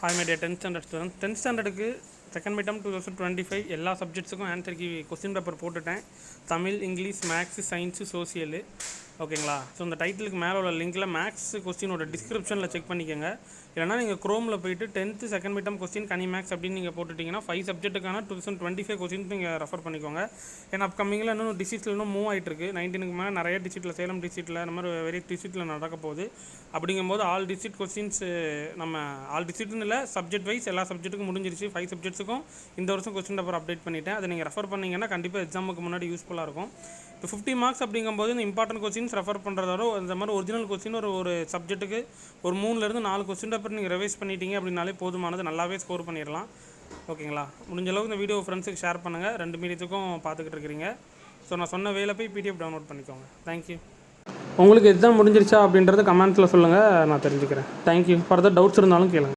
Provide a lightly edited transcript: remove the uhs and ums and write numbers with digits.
Hi my dear 10th standard student. 10th ஸ்டாண்டர்டுக்கு second mid term 2025 எல்லா சப்ஜெக்ட்ஸுக்கும் answer key question paper போட்டுட்டேன். Tamil, English, maths, science, social. ஓகேங்களா? So இந்த டைட்டிலுக்கு மேலே உள்ள லிங்க்கில் மேக்ஸ் கொஸ்டினோட டிஸ்கிரிப்ஷனில் செக் பண்ணிக்கோங்க. இல்லைனா நீங்கள் க்ரோமில் போய்ட்டு 10th second mid term question கனி மேக்ஸ் அப்படின்னு நீங்கள் போட்டுட்டிங்கன்னா 5 சப்ஜெக்ட்டுக்கான 2025 கொஸ்டின் நீங்கள் ரெஃபர் பண்ணிக்கோங்க. ஏன்னா அப்கமிங்கில் இன்னும் டிஸ்ட்ரிக்ட்டில் இன்னும் மூவ் ஆகிட்டு இருக்கு. 19க்கு மேலே நிறைய டிஸ்ட்ரிக்ட்டில், சேலம் டிஸ்ட்ரிக்ட்டில் இந்த மாதிரி வெரிய டிஸ்ட்ரிக்ட்டில் நடக்க போகுது. அப்படிங்கும்போது ஆல் டிஸ்ட்ரிக்ட் கொஸ்டின்ஸ் நம்ம ஆல் டிஸ்ட்ரிக்ட்னு இல்லை, சப்ஜெக்ட் வைஸ் எல்லா சப்ஜெக்ட்டுக்கும் முடிஞ்சிருச்சு. 5 சப்ஜெக்ட்ஸுக்கும் இந்த வருஷம் கொஸ்டின் பேப்பர் அப்டேட் பண்ணிவிட்டேன். அதை நீங்கள் ரெஃபர் பண்ணிங்கன்னா கண்டிப்பாக எக்ஸாமுக்கு முன்னாடி யூஸ்ஃபுல்லாக இருக்கும். இப்போ 50 மார்க்ஸ் அப்படிங்கும்போது இந்த இம்பார்ட்டன்ட் கொஸ்டின்ஸ் ரெஃபர் பண்ணுறதோட இந்த மாதிரி ஒரிஜினல் கொஸ்டின் ஒரு சப்ஜெக்ட்டுக்கு ஒரு 3லேருந்து 4 கொஸ்டின் பேப்பர் நீங்கள் ரிவைஸ் பண்ணிட்டீங்க அப்படின்னாலே போதுமானது, நல்லாவே ஸ்கோர் பண்ணிடலாம். ஓகேங்களா? முடிஞ்ச அளவுக்கு இந்த வீடியோ ஃப்ரெண்ட்ஸுக்கு ஷேர் பண்ணுங்கள். 2 மீடியத்துக்கும் பார்த்துக்கிட்டு இருக்கிறீங்க. ஸோ நான் சொன்ன வேலை போய் PDF டவுன்லோட் பண்ணிக்கோங்க. தேங்க்யூ. உங்களுக்கு எக்ஸாம் முடிஞ்சிருச்சா அப்படின்றத கமெண்ட்ஸில் சொல்லுங்கள், நான் தெரிஞ்சுக்கிறேன். தேங்க்யூ. ஃபர்தர் டவுட்ஸ் இருந்தாலும் கேளுங்க.